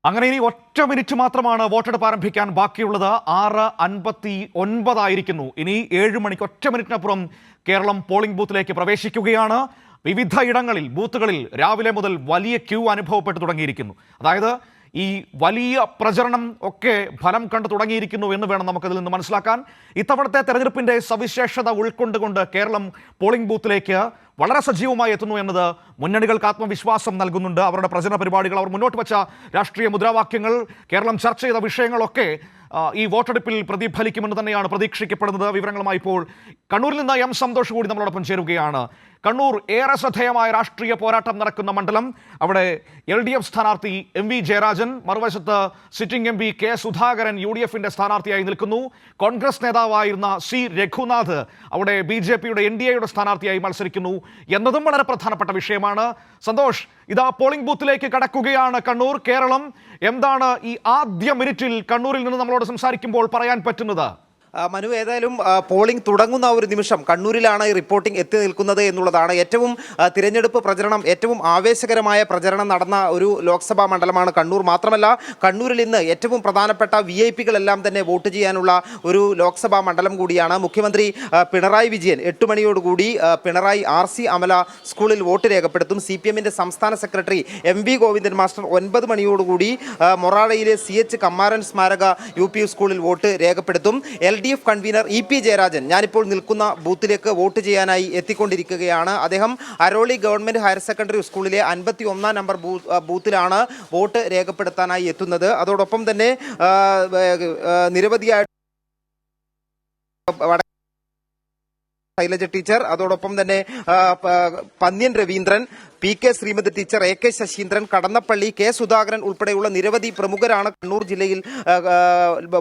അങ്ങനെ ഇനി ഒറ്റ മിനിറ്റ് മാത്രമാണ് വോട്ടെടുപ്പ് ആരംഭിക്കാൻ ബാക്കിയുള്ളത്. 6:59 ഇനി 7 മണിക്ക് ഒറ്റ മിനിറ്റിനപ്പുറം കേരളം പോളിംഗ് ബൂത്തിലേക്ക് പ്രവേശിക്കുകയാണ്. വിവിധ ഇടങ്ങളിൽ ബൂത്തുകളിൽ രാവിലെ മുതൽ വലിയ ക്യൂ അനുഭവപ്പെട്ടു തുടങ്ങിയിരിക്കുന്നു. അതായത് ഈ വലിയ പ്രചരണം ഒക്കെ ഫലം കണ്ടു തുടങ്ങിയിരിക്കുന്നു എന്ന് വേണം നമുക്കതിൽ നിന്ന് മനസ്സിലാക്കാൻ. ഇത്തവണത്തെ തെരഞ്ഞെടുപ്പിന്റെ സവിശേഷത ഉൾക്കൊണ്ടുകൊണ്ട് കേരളം പോളിംഗ് ബൂത്തിലേക്ക് വളരെ സജീവമായി എത്തുന്നു എന്നത് മുന്നണികൾക്ക് ആത്മവിശ്വാസം നൽകുന്നുണ്ട്. അവരുടെ പ്രചരണ പരിപാടികൾ, അവർ മുന്നോട്ട് വെച്ച രാഷ്ട്രീയ മുദ്രാവാക്യങ്ങൾ, കേരളം ചർച്ച ചെയ്ത വിഷയങ്ങളൊക്കെ ഈ വോട്ടെടുപ്പിൽ പ്രതിഫലിക്കുമെന്ന് തന്നെയാണ് പ്രതീക്ഷിക്കപ്പെടുന്നത്. വിവരങ്ങളുമായി ഇപ്പോൾ കണ്ണൂരിൽ നിന്ന് എം സന്തോഷ് കൂടി നമ്മളോടൊപ്പം ചേരുകയാണ്. കണ്ണൂർ ഏറെ ശ്രദ്ധേയമായ രാഷ്ട്രീയ പോരാട്ടം നടക്കുന്ന മണ്ഡലം. അവിടെ LDF സ്ഥാനാർത്ഥി MV ജയരാജൻ, മറുവശത്ത് സിറ്റിംഗ് MP കെ സുധാകരൻ UDFന്റെ സ്ഥാനാർത്ഥിയായി നിൽക്കുന്നു. കോൺഗ്രസ് നേതാവായിരുന്ന C രഘുനാഥ് അവിടെ BJPയുടെ NDAയുടെ സ്ഥാനാർത്ഥിയായി മത്സരിക്കുന്നു എന്നതും വളരെ പ്രധാനപ്പെട്ട വിഷയമാണ്. സന്തോഷ്, ഇതാ പോളിംഗ് ബൂത്തിലേക്ക് കടക്കുകയാണ് കണ്ണൂർ. കേരളം എന്താണ് ഈ ആദ്യ മിനിറ്റിൽ കണ്ണൂരിൽ നിന്ന് നമ്മളോട് സംസാരിക്കുമ്പോൾ പറയാൻ പറ്റുന്നത്? മനു, ഏതായാലും പോളിംഗ് തുടങ്ങുന്ന ഒരു നിമിഷം കണ്ണൂരിലാണ് ഈ റിപ്പോർട്ടിംഗ് എത്തി നിൽക്കുന്നത് എന്നുള്ളതാണ്. ഏറ്റവും തിരഞ്ഞെടുപ്പ് പ്രചരണം, ഏറ്റവും ആവേശകരമായ പ്രചരണം നടന്ന ഒരു ലോക്സഭാ മണ്ഡലമാണ് കണ്ണൂർ. മാത്രമല്ല, കണ്ണൂരിൽ ഇന്ന് ഏറ്റവും പ്രധാനപ്പെട്ട VIP-കളെല്ലാം തന്നെ വോട്ട് ചെയ്യാനുള്ള ഒരു ലോക്സഭാ മണ്ഡലം കൂടിയാണ്. മുഖ്യമന്ത്രി പിണറായി വിജയൻ 8 മണിയോടുകൂടി പിണറായി RC അമല സ്കൂളിൽ വോട്ട് രേഖപ്പെടുത്തും. CPM-ന്റെ സംസ്ഥാന സെക്രട്ടറി MV ഗോവിന്ദൻ മാസ്റ്റർ 9 മണിയോടുകൂടി മൊറാഴയിലെ CH കമ്മാരൻ സ്മാരക UP സ്കൂളിൽ വോട്ട് രേഖപ്പെടുത്തും. LDF കൺവീനർ EP ജയരാജൻ ഞാനിപ്പോൾ നിൽക്കുന്ന ബൂത്തിലേക്ക് വോട്ട് ചെയ്യാനായി എത്തിക്കൊണ്ടിരിക്കുകയാണ്. അദ്ദേഹം അരോളി ഗവൺമെൻറ് ഹയർ സെക്കൻഡറി സ്കൂളിലെ 51-ാം നമ്പർ ബൂത്തിലാണ് വോട്ട് രേഖപ്പെടുത്താനായി എത്തുന്നത്. അതോടൊപ്പം തന്നെ നിരവധിയായിട്ട് ശൈലജ ടീച്ചർ, അതോടൊപ്പം തന്നെ Pannyan Raveendran, PK Sreemathi teacher, AK Saseendran, Kadannappally, K Sudhakaran ഉൾപ്പെടെയുള്ള നിരവധി പ്രമുഖരാണ് കണ്ണൂർ ജില്ലയിൽ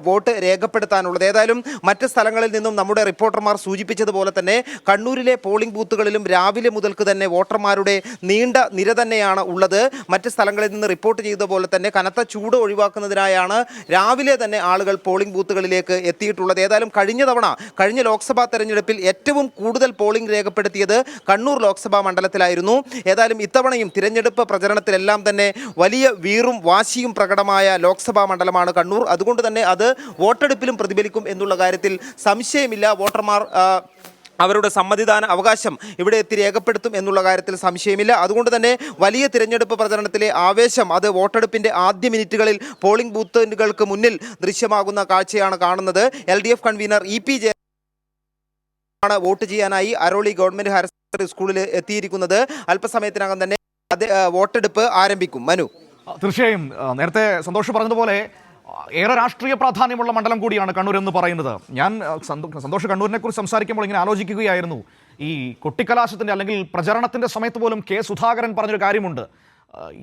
വോട്ട് രേഖപ്പെടുത്താനുള്ളത്. ഏതായാലും മറ്റ് സ്ഥലങ്ങളിൽ നിന്നും നമ്മുടെ റിപ്പോർട്ടർമാർ സൂചിപ്പിച്ചതുപോലെ തന്നെ കണ്ണൂരിലെ പോളിംഗ് ബൂത്തുകളിലും രാവിലെ മുതൽക്ക് തന്നെ വോട്ടർമാരുടെ നീണ്ട നിര തന്നെയാണ് ഉള്ളത്. മറ്റ് സ്ഥലങ്ങളിൽ നിന്ന് റിപ്പോർട്ട് ചെയ്ത പോലെ തന്നെ കനത്ത ചൂട് ഒഴിവാക്കുന്നതിനായാണ് രാവിലെ തന്നെ ആളുകൾ പോളിംഗ് ബൂത്തുകളിലേക്ക് എത്തിയിട്ടുള്ളത്. ഏതായാലും കഴിഞ്ഞ ലോക്സഭാ തെരഞ്ഞെടുപ്പിൽ ഏറ്റവും കൂടുതൽ പോളിംഗ് രേഖപ്പെടുത്തിയത് കണ്ണൂർ ലോക്സഭാ മണ്ഡലത്തിലായിരുന്നു. ഏതായാലും ഇത്തവണയും തിരഞ്ഞെടുപ്പ് പ്രചരണത്തിലെല്ലാം തന്നെ വലിയ വീറും വാശിയും പ്രകടമായ ലോക്സഭാ മണ്ഡലമാണ് കണ്ണൂർ. അതുകൊണ്ട് തന്നെ അത് വോട്ടെടുപ്പിലും പ്രതിഫലിക്കും എന്നുള്ള കാര്യത്തിൽ സംശയമില്ല. വോട്ടർമാർ അവരുടെ സമ്മതിദാന അവകാശം ഇവിടെ എത്തി രേഖപ്പെടുത്തും എന്നുള്ള കാര്യത്തിൽ സംശയമില്ല. അതുകൊണ്ട് തന്നെ വലിയ തിരഞ്ഞെടുപ്പ് പ്രചരണത്തിലെ ആവേശം അത് വോട്ടെടുപ്പിൻ്റെ ആദ്യ മിനിറ്റുകളിൽ പോളിംഗ് ബൂത്തുകൾക്ക് മുന്നിൽ ദൃശ്യമാകുന്ന കാഴ്ചയാണ് കാണുന്നത്. LDF convener EP Jayarajan vote ചെയ്യാനായി അരോളി ഗവൺമെൻറ് ഹയർ സെക്കൻഡറി സ്കൂളിൽ എത്തിയിരിക്കുന്നത്. അല്പസമയത്തിനകം തന്നെ വോട്ടെടുപ്പ് ആരംഭിക്കും. മനു, തീർച്ചയായും നേരത്തെ സന്തോഷ് പറഞ്ഞതുപോലെ ഏറെ രാഷ്ട്രീയ പ്രാധാന്യമുള്ള മണ്ഡലം കൂടിയാണ് കണ്ണൂർ എന്ന് പറയുന്നത്. ഞാൻ സന്തോഷ് കണ്ണൂരിനെ കുറിച്ച് സംസാരിക്കുമ്പോൾ ഇങ്ങനെ ആലോചിക്കുകയായിരുന്നു. ഈ കൊട്ടിക്കലാശത്തിൻ്റെ അല്ലെങ്കിൽ പ്രചരണത്തിൻ്റെ സമയത്ത് പോലും K സുധാകരൻ പറഞ്ഞൊരു കാര്യമുണ്ട്.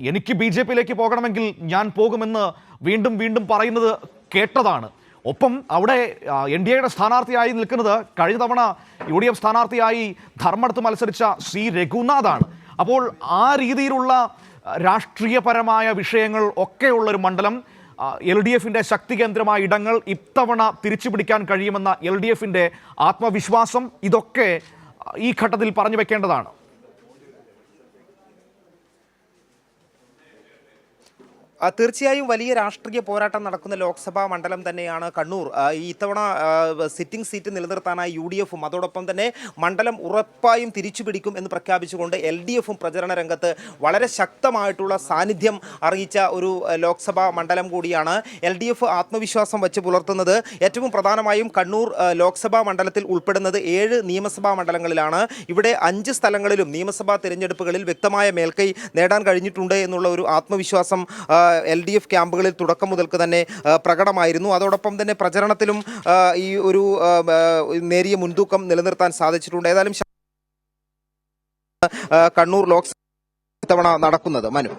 എനിക്ക് BJPയിലേക്ക് പോകണമെങ്കിൽ ഞാൻ പോകുമെന്ന് വീണ്ടും വീണ്ടും പറയുന്നത് കേട്ടതാണ്. ഒപ്പം അവിടെ NDAയുടെ സ്ഥാനാർത്ഥിയായി നിൽക്കുന്നത് കഴിഞ്ഞ തവണ UDF സ്ഥാനാർത്ഥിയായി ധർമ്മടത്ത് മത്സരിച്ച C രഘുനാഥാണ്. അപ്പോൾ ആ രീതിയിലുള്ള രാഷ്ട്രീയപരമായ വിഷയങ്ങൾ ഒക്കെയുള്ളൊരു മണ്ഡലം, LDFന്റെ ശക്തി കേന്ദ്രമായ ഇടങ്ങൾ ഇത്തവണ തിരിച്ചു പിടിക്കാൻ കഴിയുമെന്ന LDFന്റെ ആത്മവിശ്വാസം, ഇതൊക്കെ ഈ ഘട്ടത്തിൽ പറഞ്ഞു വെക്കേണ്ടതാണ്. തീർച്ചയായും വലിയ രാഷ്ട്രീയ പോരാട്ടം നടക്കുന്ന ലോക്സഭാ മണ്ഡലം തന്നെയാണ് കണ്ണൂർ. ഇത്തവണ സിറ്റിംഗ് സീറ്റ് നിലനിർത്താനായി UDFും അതോടൊപ്പം തന്നെ മണ്ഡലം ഉറപ്പായും തിരിച്ചു പിടിക്കും എന്ന് പ്രഖ്യാപിച്ചുകൊണ്ട് LDFും പ്രചരണ രംഗത്ത് വളരെ ശക്തമായിട്ടുള്ള സാന്നിധ്യം അറിയിച്ച ഒരു ലോക്സഭാ മണ്ഡലം കൂടിയാണ്. LDF ആത്മവിശ്വാസം വെച്ച് പുലർത്തുന്നത് ഏറ്റവും പ്രധാനമായും കണ്ണൂർ ലോക്സഭാ മണ്ഡലത്തിൽ ഉൾപ്പെടുന്നത് 7 നിയമസഭാ മണ്ഡലങ്ങളിലാണ്. ഇവിടെ 5 സ്ഥലങ്ങളിലും നിയമസഭാ തിരഞ്ഞെടുപ്പുകളിൽ വ്യക്തമായ മേൽക്കൈ നേടാൻ കഴിഞ്ഞിട്ടുണ്ട് എന്നുള്ള ഒരു ആത്മവിശ്വാസം LDF ക്യാമ്പുകളിൽ തുടക്കം മുതൽക്ക് തന്നെ പ്രകടമായിരുന്നു. അതോടൊപ്പം തന്നെ പ്രചരണത്തിലും ഈ ഒരു നേരിയ മുൻതൂക്കം നിലനിർത്താൻ സാധിച്ചിട്ടുണ്ട്. ഏതായാലും കണ്ണൂർ ലോക്സഭ ഇത്തവണ നടക്കുന്നത്. മനു.